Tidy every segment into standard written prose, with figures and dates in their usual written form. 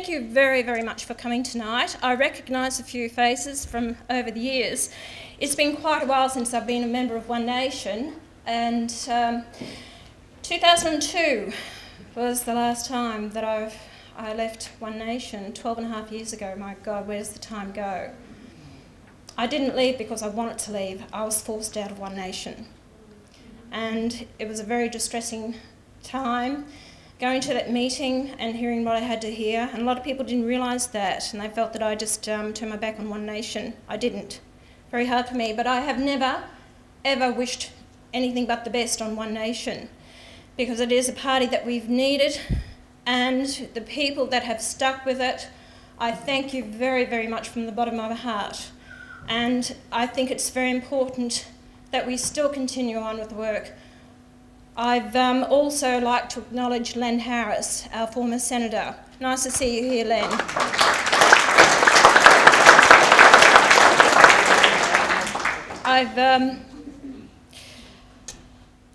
thank you very, very much for coming tonight. I recognise a few faces from over the years. It's been quite a while since I've been a member of One Nation, and 2002 was the last time that I left One Nation, 12.5 years ago. My God, where does the time go? I didn't leave because I wanted to leave. I was forced out of One Nation. And it was a very distressing time, going to that meeting and hearing what I had to hear. And a lot of people didn't realise that, and they felt that I just turned my back on One Nation. I didn't. Very hard for me, but I have never, ever wished anything but the best on One Nation, because it is a party that we've needed, and the people that have stuck with it, I thank you very, very much from the bottom of my heart. And I think it's very important that we still continue on with the work. I've also like to acknowledge Len Harris, our former senator. Nice to see you here, Len.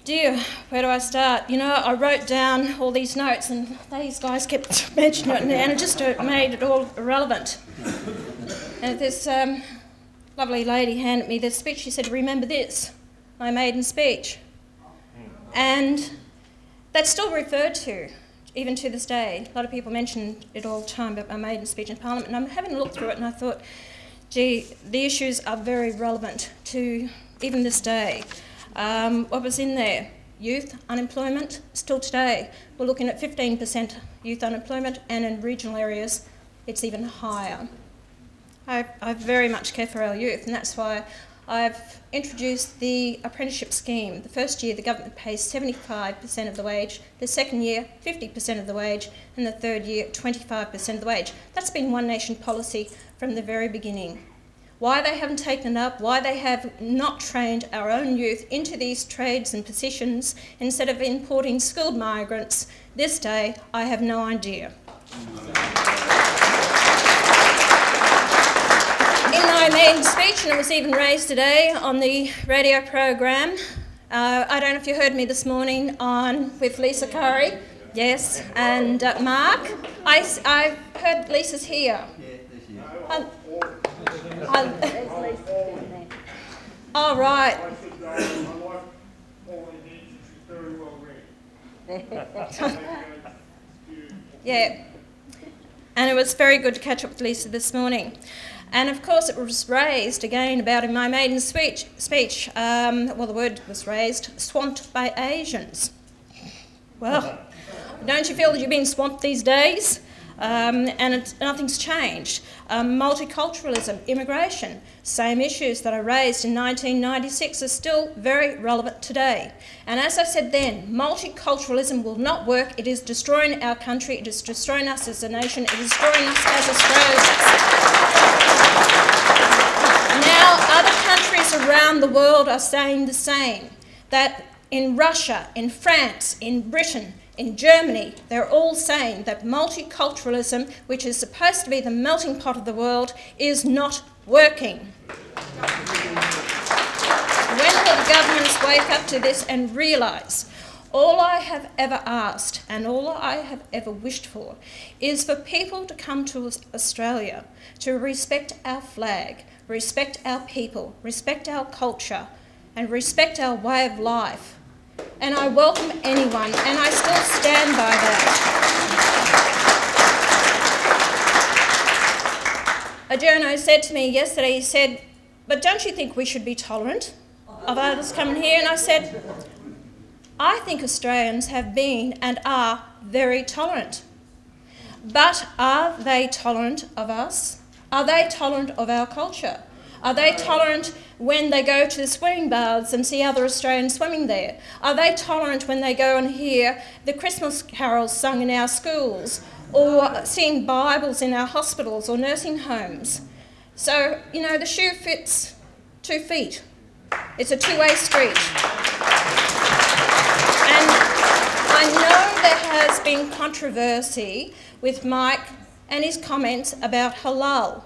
Dear, where do I start? You know, I wrote down all these notes and these guys kept mentioning it, and it just made it all irrelevant. And this lovely lady handed me this speech. She said, "Remember this, my maiden speech." And that's still referred to, even to this day. A lot of people mention it all the time about my maiden speech in Parliament, and I'm having a look through it and I thought, gee, the issues are very relevant to even this day. What was in there? Youth unemployment, still today. We're looking at 15% youth unemployment, and in regional areas it's even higher. I very much care for our youth, and that's why I've introduced the Apprenticeship Scheme. The first year the government pays 75% of the wage, the second year 50% of the wage, and the third year 25% of the wage. That's been One Nation policy from the very beginning. Why they haven't taken it up, why they have not trained our own youth into these trades and positions instead of importing skilled migrants this day, I have no idea. In my maiden speech, and it was even raised today on the radio program, I don't know if you heard me this morning with Lisa Curry, yes, and Mark. I heard Lisa's here. Oh, right. Yeah, and it was very good to catch up with Lisa this morning. And of course it was raised again about in my maiden speech, well, the word was raised, swamped by Asians. Well, don't you feel that you've been swamped these days? And nothing's changed. Multiculturalism, immigration, same issues that I raised in 1996 are still very relevant today. And as I said then, multiculturalism will not work. It is destroying our country, it is destroying us as a nation, it is destroying us as Australians. Now, other countries around the world are saying the same, that in Russia, in France, in Britain, in Germany, they're all saying that multiculturalism, which is supposed to be the melting pot of the world, is not working. When will the governments wake up to this and realise all I have ever asked and all I have ever wished for is for people to come to Australia to respect our flag, respect our people, respect our culture, and respect our way of life. And I welcome anyone, and I still stand by that. A journo said to me yesterday, he said, "But don't you think we should be tolerant of others coming here?" And I said, I think Australians have been and are very tolerant. But are they tolerant of us? Are they tolerant of our culture? Are they tolerant when they go to the swimming baths and see other Australians swimming there? Are they tolerant when they go and hear the Christmas carols sung in our schools, or seeing Bibles in our hospitals or nursing homes? So, you know, the shoe fits 2 feet. It's a two-way street. And I know there has been controversy with Mike and his comments about halal.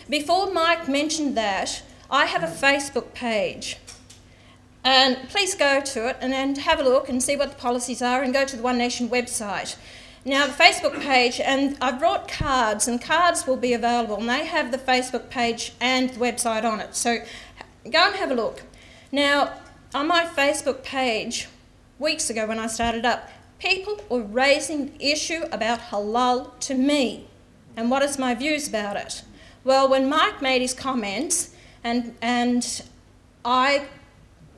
Before Mike mentioned that, I have a Facebook page. And please go to it and then have a look and see what the policies are, and go to the One Nation website. Now, the Facebook page, and I brought cards, and cards will be available, and they have the Facebook page and the website on it. So go and have a look. Now, on my Facebook page, weeks ago when I started up, people were raising the issue about halal to me. And what is my views about it? Well, when Mike made his comments, and I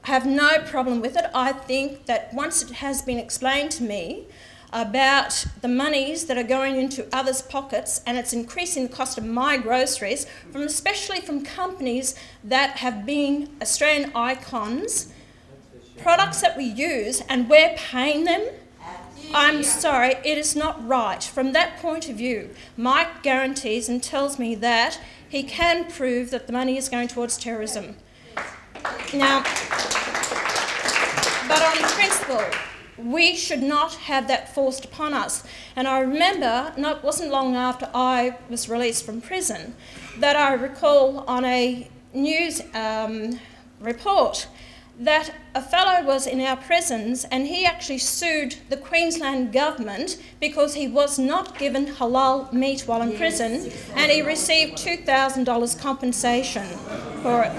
have no problem with it, I think that once it has been explained to me about the monies that are going into others' pockets, and it's increasing the cost of my groceries, especially from companies that have been Australian icons, products that we use and we're paying them, I'm sorry, it is not right. From that point of view, Mike guarantees and tells me that he can prove that the money is going towards terrorism. Now, but on principle, we should not have that forced upon us. And I remember, it wasn't long after I was released from prison, that I recall on a news report that a fellow was in our prisons and he actually sued the Queensland government because he was not given halal meat while in prison, and he received $2,000 compensation for it.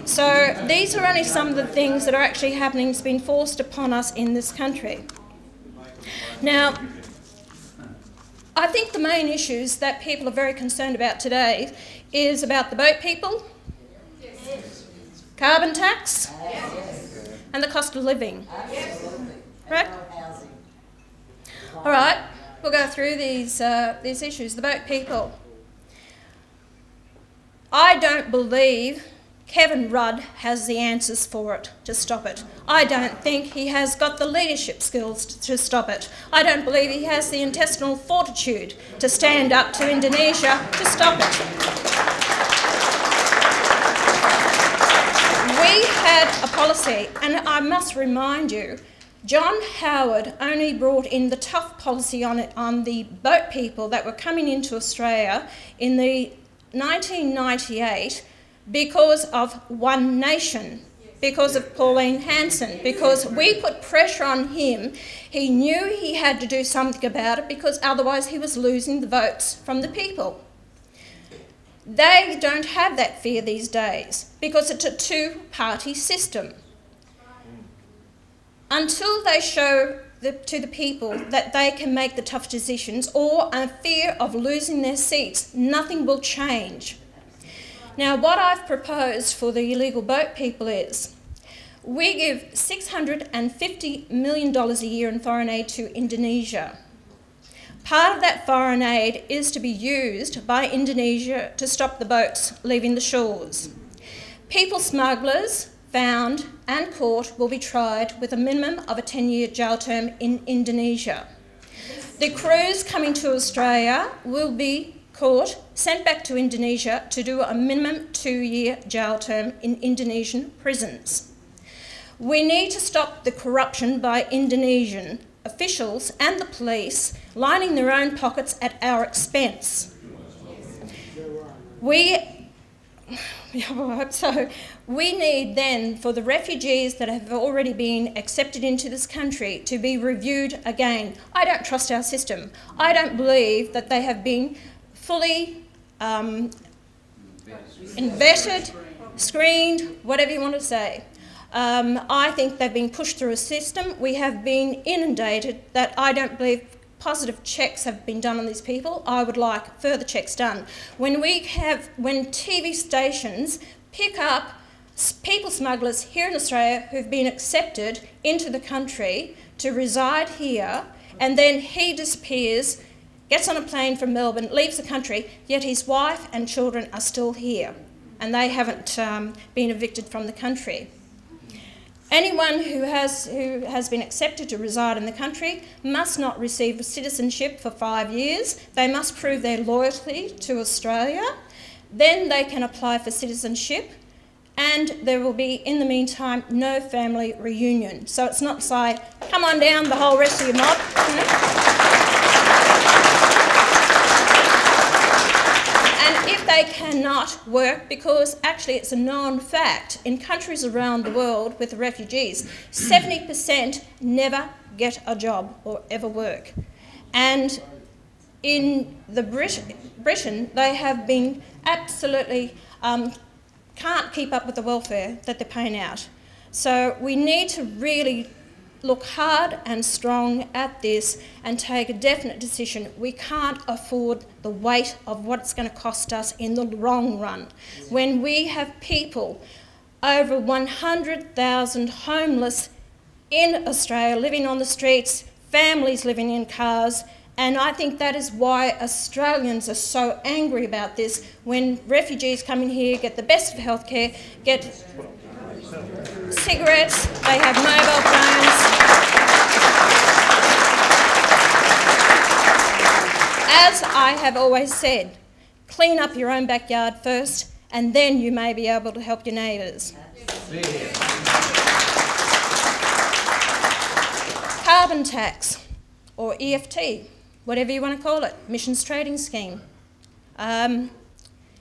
So these are only some of the things that are actually happening, it's been forced upon us in this country. Now, I think the main issues that people are very concerned about today is about the boat people, carbon tax, and the cost of living. Correct? All right, we'll go through these issues. The boat people. I don't believe Kevin Rudd has the answers for it, to stop it. I don't think he has got the leadership skills to stop it. I don't believe he has the intestinal fortitude to stand up to Indonesia to stop it. We had a policy, and I must remind you, John Howard only brought in the tough policy on the boat people that were coming into Australia in the 1998 because of One Nation, because of Pauline Hanson, because we put pressure on him. He knew he had to do something about it because otherwise he was losing the votes from the people. They don't have that fear these days because it's a two-party system. Until they show to the people that they can make the tough decisions or a fear of losing their seats, nothing will change. Now, what I've proposed for the illegal boat people is we give $650 million a year in foreign aid to Indonesia. Part of that foreign aid is to be used by Indonesia to stop the boats leaving the shores. People smugglers found and caught will be tried with a minimum of a 10-year jail term in Indonesia. The crews coming to Australia will be caught, sent back to Indonesia to do a minimum 2-year jail term in Indonesian prisons. We need to stop the corruption by Indonesian officials and the police lining their own pockets at our expense. So we need then for the refugees that have already been accepted into this country to be reviewed again. I don't trust our system. I don't believe that they have been fully vetted, screened, whatever you want to say. I think they've been pushed through a system. We have been inundated that I don't believe positive checks have been done on these people. I would like further checks done. When TV stations pick up people smugglers here in Australia who've been accepted into the country to reside here, and then he disappears, gets on a plane from Melbourne, leaves the country, yet his wife and children are still here, and they haven't been evicted from the country. Anyone who has been accepted to reside in the country must not receive citizenship for 5 years. They must prove their loyalty to Australia. Then they can apply for citizenship, and there will be, in the meantime, no family reunion. So it's not say, come on down, the whole rest of your mob. And if they cannot work, because actually it's a known fact, in countries around the world with the refugees, 70% never get a job or ever work. And in Britain, they have been absolutely can't keep up with the welfare that they're paying out. So we need to really look hard and strong at this and take a definite decision. We can't afford the weight of what it's going to cost us in the long run. When we have people, over 100,000 homeless in Australia, living on the streets, families living in cars, and I think that is why Australians are so angry about this. When refugees come in here, get the best of healthcare, get cigarettes, they have mobile phones. As I have always said, clean up your own backyard first, and then you may be able to help your neighbours. Carbon tax, or EFT, whatever you want to call it, emissions trading scheme.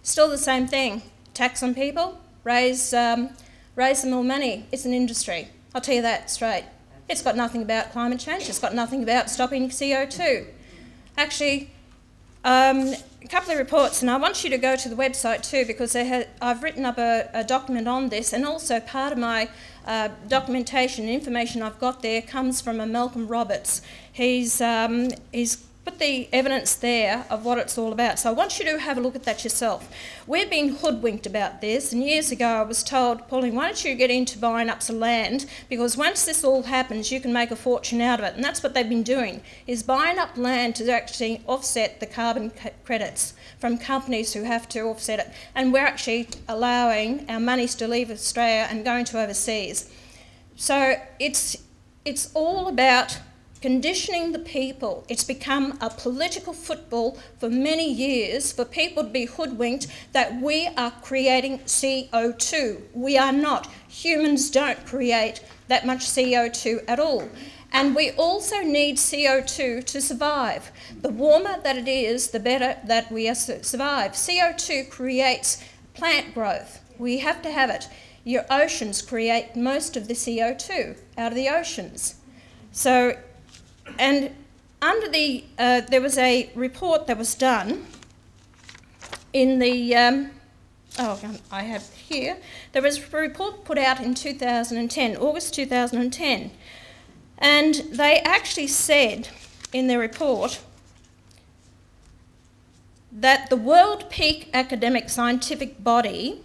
Still the same thing. Tax on people, raise them more money. It's an industry. I'll tell you that straight. It's got nothing about climate change. It's got nothing about stopping CO2. Actually, a couple of reports, and I want you to go to the website too, because I've written up a document on this, and also part of my documentation and information I've got there comes from a Malcolm Roberts. He's put the evidence there of what it's all about. So I want you to have a look at that yourself. We've been hoodwinked about this, and years ago I was told, Pauline, why don't you get into buying up some land, because once this all happens you can make a fortune out of it. And that's what they've been doing, is buying up land to actually offset the carbon credits from companies who have to offset it. And we're actually allowing our monies to leave Australia and going to overseas. So it's all about conditioning the people. It's become a political football for many years for people to be hoodwinked that we are creating CO2. We are not. Humans don't create that much CO2 at all. And we also need CO2 to survive. The warmer that it is, the better that we survive. CO2 creates plant growth. We have to have it. Your oceans create most of the CO2 out of the oceans. So, and under the, there was a report that was done in the, I have here, there was a report put out in 2010, August 2010, and they actually said in their report that the world peak academic scientific body,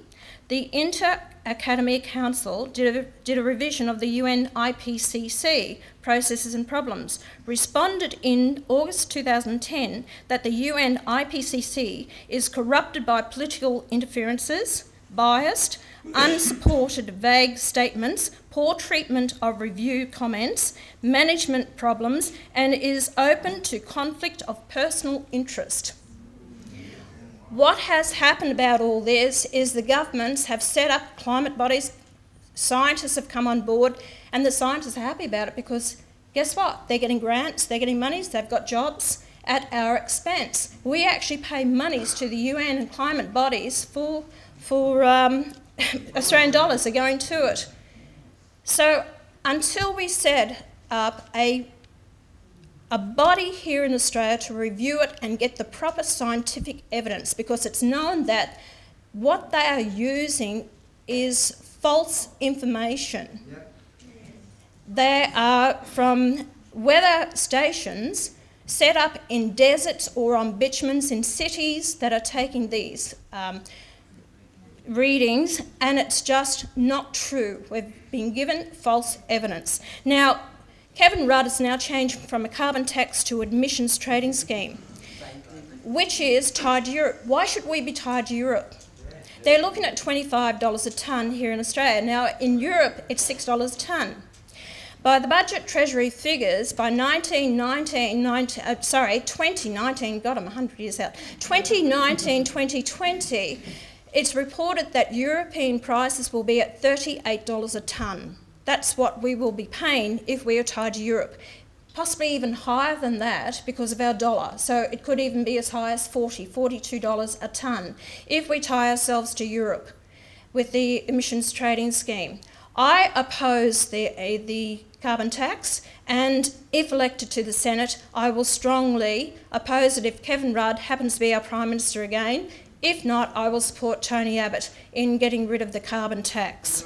the Inter-Academic Council, did a revision of the UN IPCC processes and problems, responded in August 2010 that the UN IPCC is corrupted by political interferences, biased, unsupported vague statements, poor treatment of review comments, management problems, and is open to conflict of personal interest. What has happened about all this is the governments have set up climate bodies, scientists have come on board, and the scientists are happy about it because guess what? They're getting grants, they're getting monies, they've got jobs at our expense. We actually pay monies to the UN and climate bodies for Australian dollars are going to it. So until we set up a body here in Australia to review it and get the proper scientific evidence, because it's known that what they are using is false information. Yep. They are from weather stations set up in deserts or on bitumens in cities that are taking these readings, and it's just not true. We've been given false evidence. Now, Kevin Rudd has now changed from a carbon tax to emissions trading scheme, which is tied to Europe. Why should we be tied to Europe? They're looking at $25 a tonne here in Australia. Now, in Europe, it's $6 a tonne. By the budget treasury figures, by 2019, God, I'm 100 years out, 2019, 2020, it's reported that European prices will be at $38 a tonne. That's what we will be paying if we are tied to Europe. Possibly even higher than that because of our dollar. So it could even be as high as $42 a tonne if we tie ourselves to Europe with the emissions trading scheme. I oppose the carbon tax, and if elected to the Senate, I will strongly oppose it if Kevin Rudd happens to be our Prime Minister again. If not, I will support Tony Abbott in getting rid of the carbon tax.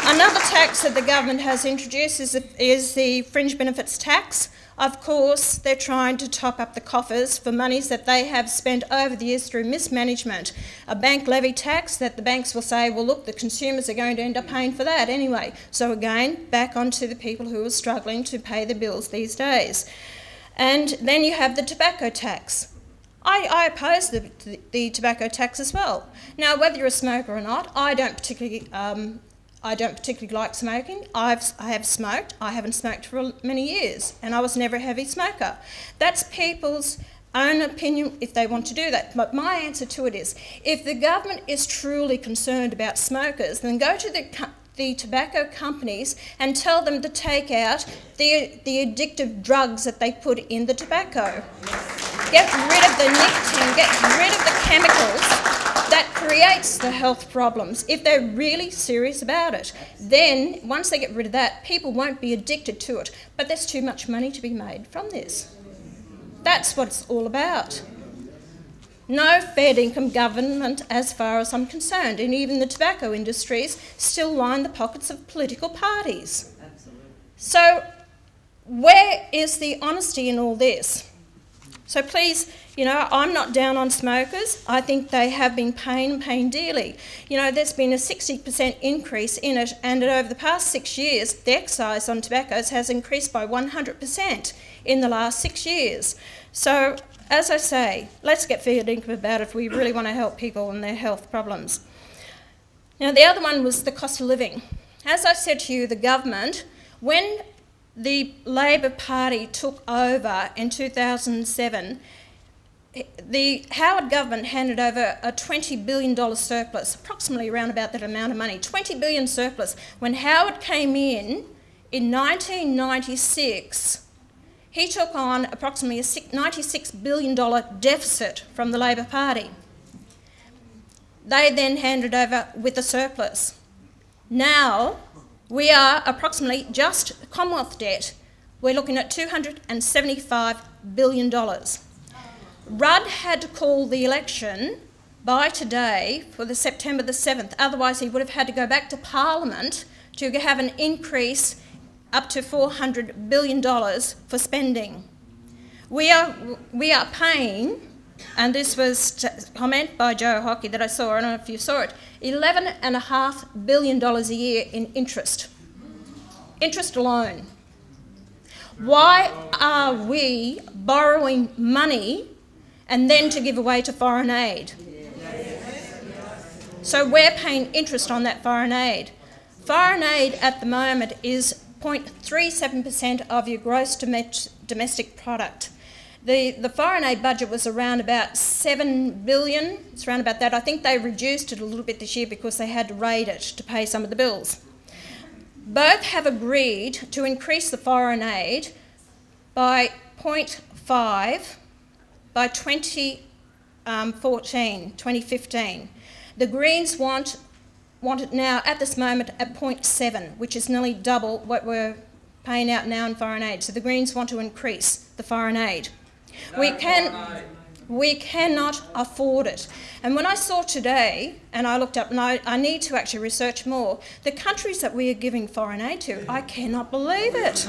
Another tax that the government has introduced is the Fringe Benefits Tax. Of course, they're trying to top up the coffers for monies that they have spent over the years through mismanagement. A bank levy tax that the banks will say, well, look, the consumers are going to end up paying for that anyway. So again, back onto the people who are struggling to pay the bills these days. And then you have the tobacco tax. I oppose the tobacco tax as well. Now, whether you're a smoker or not, I don't particularly like smoking. I have smoked. I haven't smoked for many years, and I was never a heavy smoker. That's people's own opinion if they want to do that. But my answer to it is, if the government is truly concerned about smokers, then go to the tobacco companies and tell them to take out the addictive drugs that they put in the tobacco. Get rid of the nicotine, get rid of the chemicals that creates the health problems. If they're really serious about it, then once they get rid of that, people won't be addicted to it. But there's too much money to be made from this. That's what it's all about. No fair income government as far as I'm concerned, and even the tobacco industries still line the pockets of political parties. Absolutely. So where is the honesty in all this? So please, I'm not down on smokers. I think they have been paying dearly. There's been a 60% increase in it, and over the past 6 years, the excise on tobaccos has increased by 100% in the last 6 years. So, as I say, let's get fair income about it if we really want to help people and their health problems. Now, the other one was the cost of living. As I said to you, the government, when the Labor Party took over in 2007, the Howard government handed over a $20 billion surplus, approximately around about that amount of money, $20 billion surplus. When Howard came in 1996, he took on approximately a $96 billion deficit from the Labor Party. They then handed over with a surplus. Now, we are approximately just Commonwealth debt. We're looking at $275 billion. Rudd had to call the election by today for the September the 7th. Otherwise, he would have had to go back to Parliament to have an increase up to $400 billion for spending. We are paying, and this was a comment by Joe Hockey that I saw, I don't know if you saw it, $11.5 billion a year in interest. Interest alone. Why are we borrowing money and then to give away to foreign aid? So we're paying interest on that foreign aid. Foreign aid at the moment is 0.37% of your gross domestic product. The foreign aid budget was around about $7 billion. It's around about that. I think they reduced it a little bit this year because they had to raid it to pay some of the bills. Both have agreed to increase the foreign aid by 0.5 by 2015. The Greens want it now at this moment at 0.7, which is nearly double what we're paying out now in foreign aid. So the Greens want to increase the foreign aid. We cannot afford it. And when I saw today, and I looked up, and I need to actually research more, the countries that we are giving foreign aid to, I cannot believe it.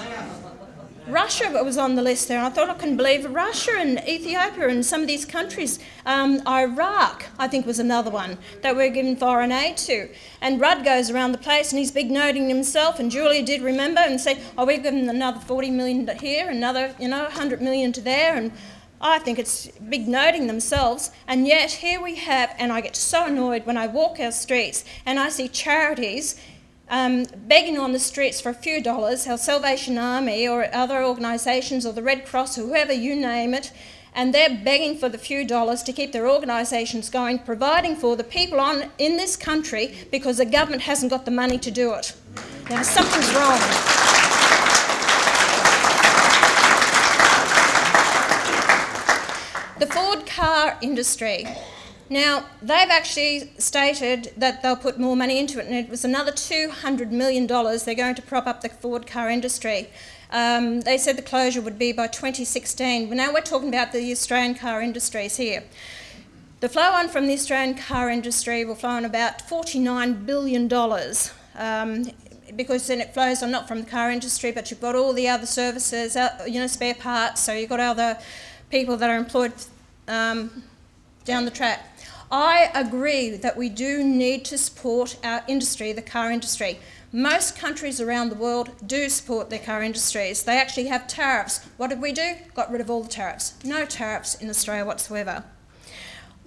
Russia was on the list there, and I thought I couldn't believe Russia and Ethiopia and some of these countries. Iraq, I think, was another one that we're giving foreign aid to. And Rudd goes around the place and he's big noting himself, and Julia did remember and say, oh, we've given another 40 million to here, another 100 million to there, and I think it's big noting themselves. And yet here we have, and I get so annoyed when I walk our streets and I see charities begging on the streets for a few dollars, our Salvation Army or other organisations or the Red Cross or whoever, you name it, and they're begging for the few dollars to keep their organisations going, providing for the people in this country because the government hasn't got the money to do it. Now, something's wrong. The Ford car industry. Now, they've actually stated that they'll put more money into it, and it was another $200 million they're going to prop up the Ford car industry. They said the closure would be by 2016. But now we're talking about the Australian car industries here. The flow on from the Australian car industry will flow on about $49 billion, because then it flows on not from the car industry, but you've got all the other services, spare parts, so you've got other people that are employed down the track. I agree that we do need to support our industry, the car industry. Most countries around the world do support their car industries. They actually have tariffs. What did we do? Got rid of all the tariffs. No tariffs in Australia whatsoever.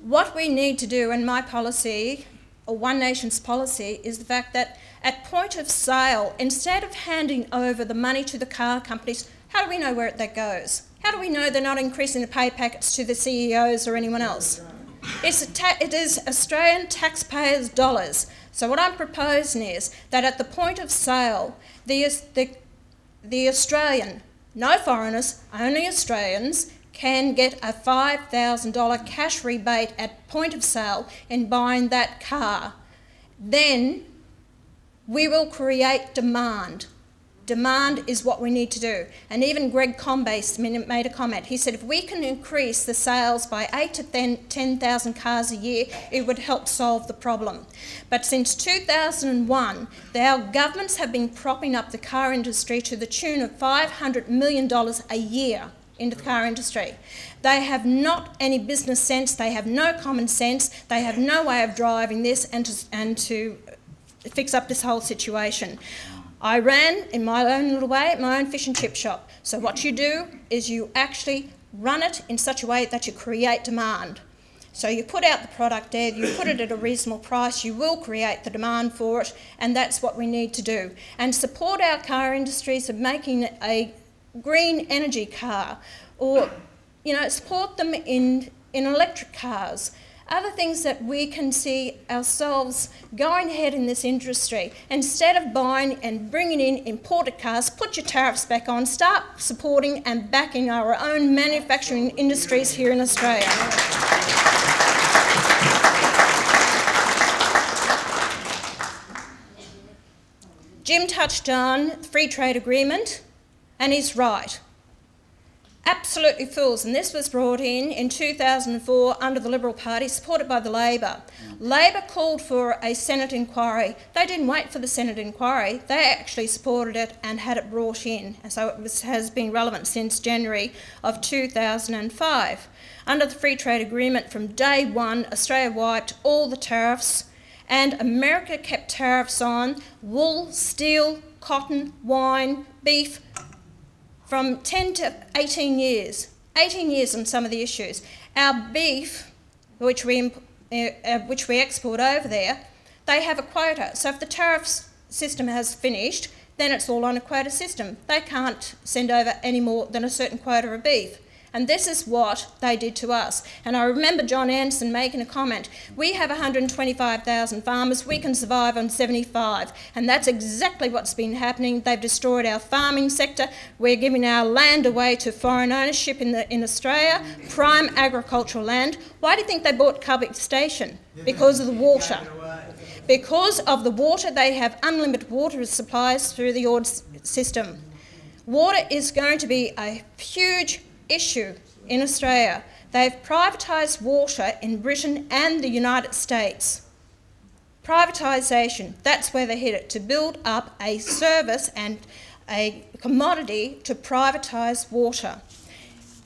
What we need to do, and my policy, or One Nation's policy, is the fact that at point of sale, instead of handing over the money to the car companies, how do we know where that goes? How do we know they're not increasing the pay packets to the CEOs or anyone else? It is Australian taxpayers' dollars. So what I'm proposing is that at the point of sale, the Australian, no foreigners, only Australians, can get a $5,000 cash rebate at point of sale in buying that car. Then we will create demand. Demand is what we need to do. And even Greg Combase made a comment. He said if we can increase the sales by 8,000 to 10,000 cars a year, it would help solve the problem. But since 2001, our governments have been propping up the car industry to the tune of $500 million a year into the car industry. They have not any business sense, they have no common sense, they have no way of driving this and to fix up this whole situation. I ran, in my own little way, my own fish and chip shop. So what you do is you actually run it in such a way that you create demand. So you put out the product there, you put it at a reasonable price, you will create the demand for it, and that's what we need to do. And support our car industries of making a green energy car, or support them in electric cars. Other things that we can see ourselves going ahead in this industry. Instead of buying and bringing in imported cars, put your tariffs back on, start supporting and backing our own manufacturing industries here in Australia. Jim touched on the free trade agreement, and he's right. Absolutely fools, and this was brought in 2004 under the Liberal Party, supported by the Labor. Labor called for a Senate inquiry. They didn't wait for the Senate inquiry, they actually supported it and had it brought in, and so it has been relevant since January of 2005. Under the free trade agreement, from day one, Australia wiped all the tariffs, and America kept tariffs on wool, steel, cotton, wine, beef, from 10 to 18 years. 18 years on some of the issues. Our beef, which we export over there, they have a quota. So if the tariff system has finished, then it's all on a quota system. They can't send over any more than a certain quota of beef. And this is what they did to us. And I remember John Hanson making a comment, we have 125,000 farmers, we can survive on 75. And that's exactly what's been happening. They've destroyed our farming sector. We're giving our land away to foreign ownership in Australia, prime agricultural land. Why do you think they bought Cubic Station? Because of the water. Because of the water, they have unlimited water supplies through the Ord system. Water is going to be a huge issue in Australia. They've privatised water in Britain and the United States. Privatisation, that's where they hit it, to build up a service and a commodity to privatise water.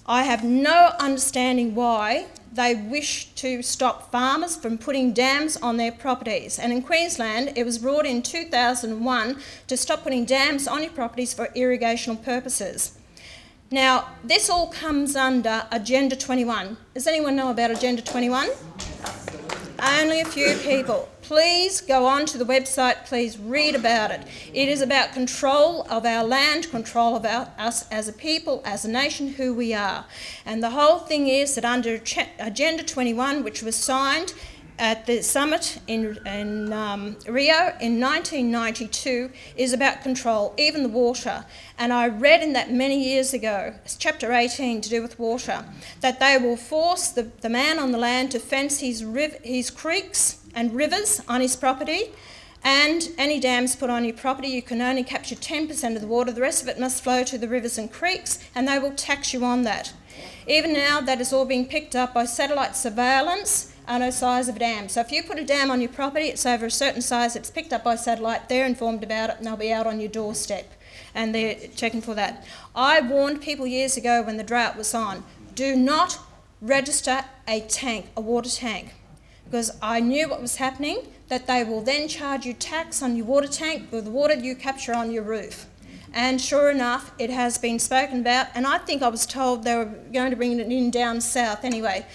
I have no understanding why they wish to stop farmers from putting dams on their properties. And in Queensland, it was brought in 2001 to stop putting dams on your properties for irrigational purposes. Now, this all comes under Agenda 21. Does anyone know about Agenda 21? Only a few people. Please go on to the website, please read about it. It is about control of our land, control of us as a people, as a nation, who we are. And the whole thing is that under Agenda 21, which was signed at the summit in Rio in 1992 is about control, even the water. And I read in that many years ago, it's chapter 18 to do with water, that they will force the man on the land to fence his creeks and rivers on his property, and any dams put on your property, you can only capture 10% of the water, the rest of it must flow to the rivers and creeks, and they will tax you on that. Even now, that is all being picked up by satellite surveillance and the size of a dam. So if you put a dam on your property, it's over a certain size, it's picked up by satellite, they're informed about it, and they'll be out on your doorstep, and they're checking for that. I warned people years ago when the drought was on, do not register a tank, a water tank, because I knew what was happening, that they will then charge you tax on your water tank for the water you capture on your roof. And sure enough, it has been spoken about, and I think I was told they were going to bring it in down south anyway.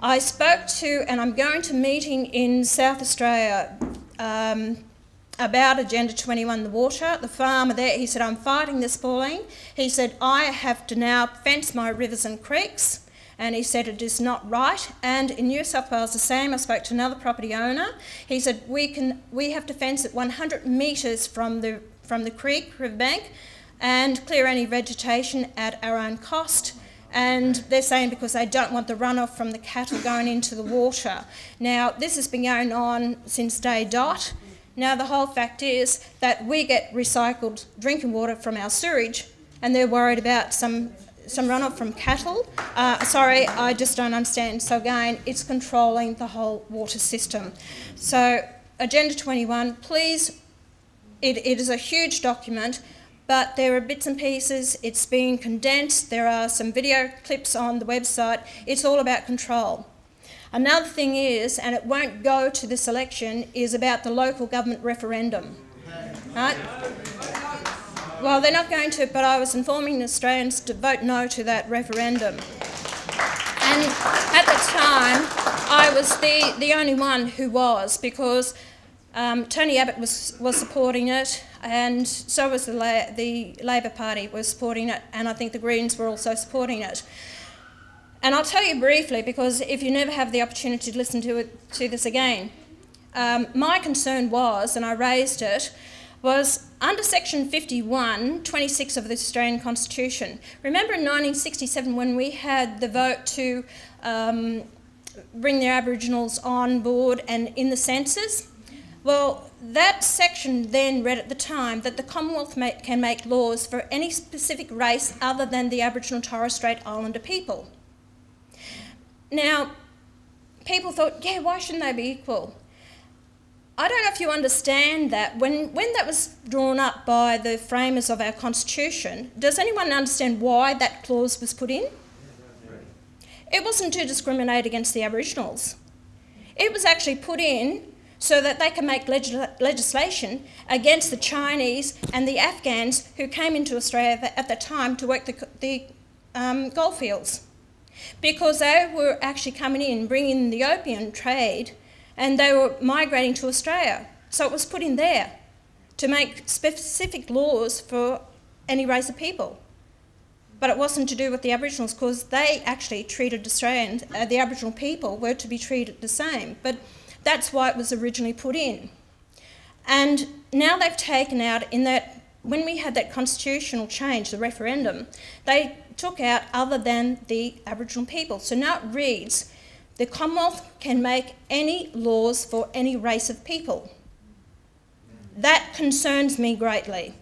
I spoke to, and I'm going to a meeting in South Australia about Agenda 21, the water. The farmer there, he said, I'm fighting this, Pauline. He said, I have to now fence my rivers and creeks. And he said it is not right. And in New South Wales the same. I spoke to another property owner. He said we have to fence it 100 metres from the creek, riverbank, and clear any vegetation at our own cost. And they're saying because they don't want the runoff from the cattle going into the water. Now, this has been going on since day dot. Now, the whole fact is that we get recycled drinking water from our sewage, and they're worried about some runoff from cattle. Sorry, I just don't understand. So again, it's controlling the whole water system. So Agenda 21, please, it is a huge document, but there are bits and pieces. It's being condensed. There are some video clips on the website. It's all about control. Another thing is, and it won't go to this election, is about the local government referendum. Right? Well, they're not going to, but I was informing Australians to vote no to that referendum. And at the time, I was the only one who was, because Tony Abbott was supporting it, and so was the Labor Party was supporting it, and I think the Greens were also supporting it. And I'll tell you briefly, because if you never have the opportunity to listen to this again, my concern was, and I raised it, was under section 51, 26 of the Australian Constitution. Remember in 1967 when we had the vote to bring the Aboriginals on board and in the census? Well, that section then read at the time that the Commonwealth can make laws for any specific race other than the Aboriginal Torres Strait Islander people. Now, people thought, yeah, why shouldn't they be equal? I don't know if you understand that. When that was drawn up by the framers of our Constitution, does anyone understand why that clause was put in? It wasn't to discriminate against the Aboriginals. It was actually put in so that they can make legislation against the Chinese and the Afghans who came into Australia at the time to work the goldfields. Because they were actually coming in, bringing the opium trade, and they were migrating to Australia. So it was put in there to make specific laws for any race of people. But it wasn't to do with the Aboriginals, because they actually treated Australians, the Aboriginal people were to be treated the same. But that's why it was originally put in. And now they've taken out, in that, when we had that constitutional change, the referendum, they took out other than the Aboriginal people. So now it reads, the Commonwealth can make any laws for any race of people. That concerns me greatly.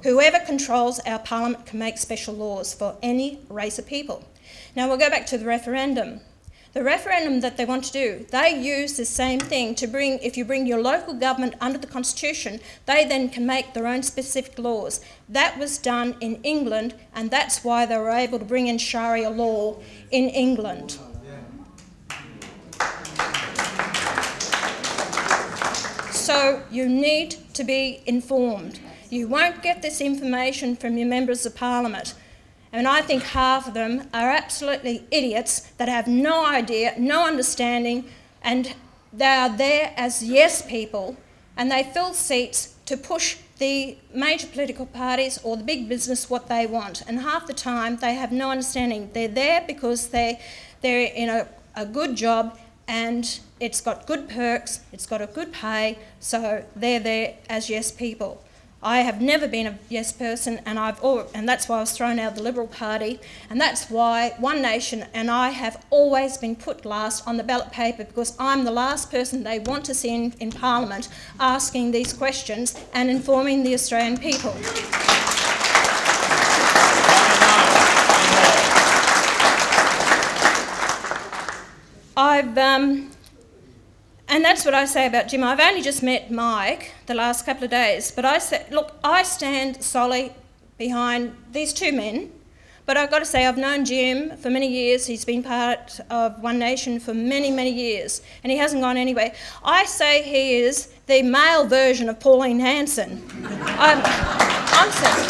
Whoever controls our parliament can make special laws for any race of people. Now we'll go back to the referendum. The referendum that they want to do, they use the same thing to bring, if you bring your local government under the Constitution, they then can make their own specific laws. That was done in England, and that's why they were able to bring in Sharia law in England. So you need to be informed. You won't get this information from your members of parliament. And I think half of them are absolutely idiots that have no idea, no understanding, and they are there as yes people, and they fill seats to push the major political parties or the big business what they want. And half the time they have no understanding. They're there because they're in a good job and it's got good perks, it's got a good pay, so they're there as yes people. I have never been a yes person, and that's why I was thrown out of the Liberal Party, and that's why One Nation and I have always been put last on the ballot paper, because I'm the last person they want to see in Parliament asking these questions and informing the Australian people. And that's what I say about Jim. I've only just met Mike the last couple of days, but I said, look, I stand solely behind these two men, but I've got to say I've known Jim for many years. He's been part of One Nation for many, many years, and he hasn't gone anywhere. I say he is the male version of Pauline Hanson. I'm saying,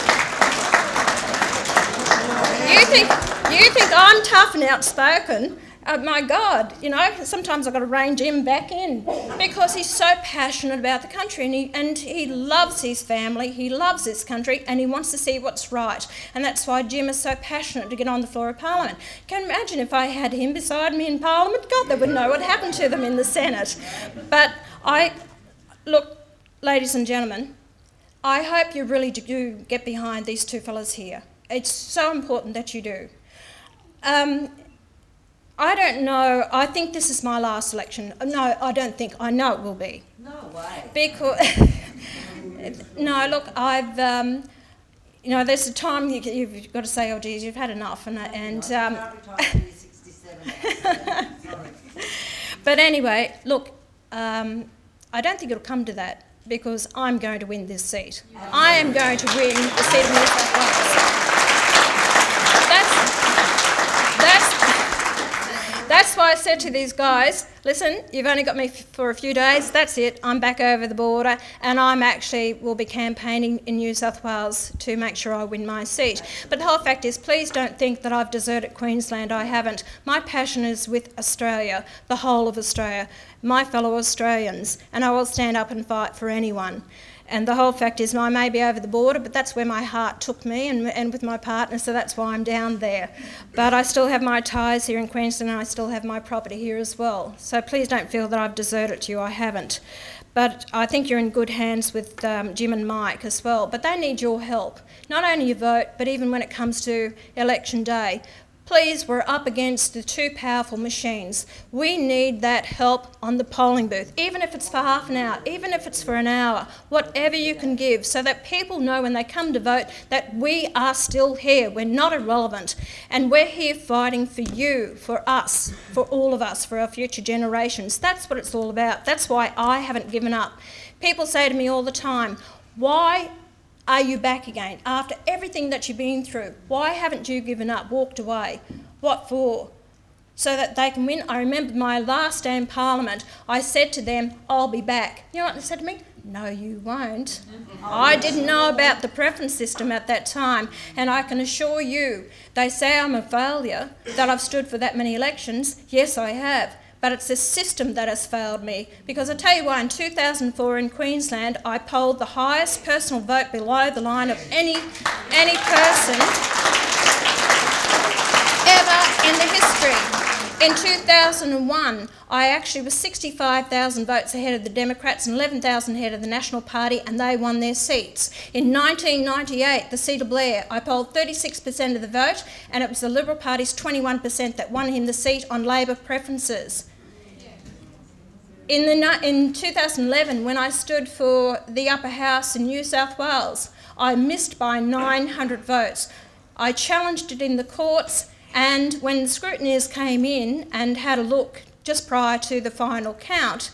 you think I'm tough and outspoken? My God, you know, sometimes I've got to rein Jim back in, because he's so passionate about the country, and he loves his family, he loves this country, and he wants to see what's right. And that's why Jim is so passionate to get on the floor of Parliament. Can you imagine if I had him beside me in Parliament? God, they wouldn't know what happened to them in the Senate. But look, ladies and gentlemen, I hope you really do get behind these two fellas here. It's so important that you do. I don't know. I think this is my last election. No, I don't think. I know it will be. No way. Because no, look, you know, there's a time you've got to say, oh, geez, you've had enough, But anyway, look, I don't think it'll come to that, because I'm going to win this seat. I am going to win the seat of New South Wales. That's why I said to these guys, listen, you've only got me for a few days, that's it, I'm back over the border, and will be campaigning in New South Wales to make sure I win my seat. But the whole fact is, please don't think that I've deserted Queensland. I haven't. My passion is with Australia, the whole of Australia, my fellow Australians, and I will stand up and fight for anyone. And the whole fact is, I may be over the border, but that's where my heart took me, and with my partner, so that's why I'm down there. But I still have my ties here in Queensland, and I still have my property here as well. So please don't feel that I've deserted you. I haven't. But I think you're in good hands with Jim and Mike as well. But they need your help. Not only your vote, but even when it comes to election day. Please, we're up against the two powerful machines. We need that help on the polling booth, even if it's for half an hour, even if it's for an hour, whatever you can give, so that people know when they come to vote that we are still here, we're not irrelevant, and we're here fighting for you, for us, for all of us, for our future generations. That's what it's all about. That's why I haven't given up. People say to me all the time, why are you back again? After everything that you've been through, why haven't you given up, walked away? What for? So that they can win. I remember my last day in Parliament, I said to them, I'll be back. You know what they said to me? No, you won't. I didn't know about the preference system at that time, and I can assure you, they say I'm a failure, that I've stood for that many elections. Yes, I have. But it's the system that has failed me. Because I tell you why, in 2004 in Queensland, I polled the highest personal vote below the line of any person ever in the history. In 2001, I actually was 65,000 votes ahead of the Democrats and 11,000 ahead of the National Party, and they won their seats. In 1998, the seat of Blair, I polled 36% of the vote, and it was the Liberal Party's 21% that won him the seat on Labor preferences. In 2011, when I stood for the upper house in New South Wales, I missed by 900 votes. I challenged it in the courts, and when the scrutineers came in and had a look just prior to the final count,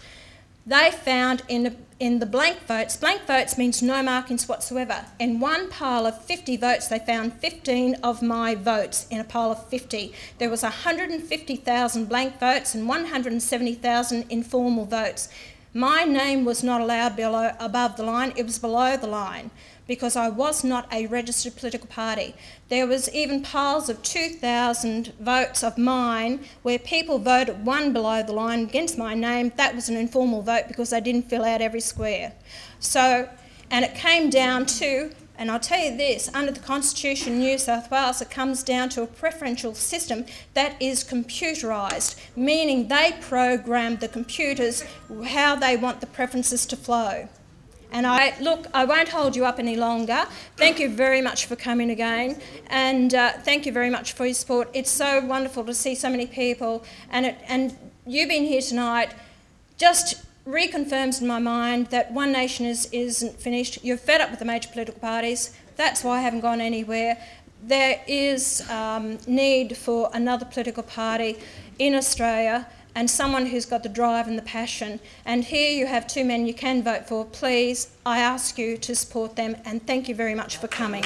they found in the blank votes means no markings whatsoever. In one pile of 50 votes, they found 15 of my votes in a pile of 50. There was 150,000 blank votes and 170,000 informal votes. My name was not allowed above the line, it was below the line, because I was not a registered political party. There was even piles of 2,000 votes of mine where people voted one below the line against my name. That was an informal vote because they didn't fill out every square. So, and it came down to And I'll tell you this, under the Constitution in New South Wales, it comes down to a preferential system that is computerised, meaning they program the computers how they want the preferences to flow. And I won't hold you up any longer. Thank you very much for coming again, and thank you very much for your support. It's so wonderful to see so many people, and you being here tonight just reconfirms in my mind that One Nation isn't finished. You're fed up with the major political parties. That's why I haven't gone anywhere. There is need for another political party in Australia, and someone who's got the drive and the passion. And here you have two men you can vote for. Please, I ask you to support them, and thank you very much for coming.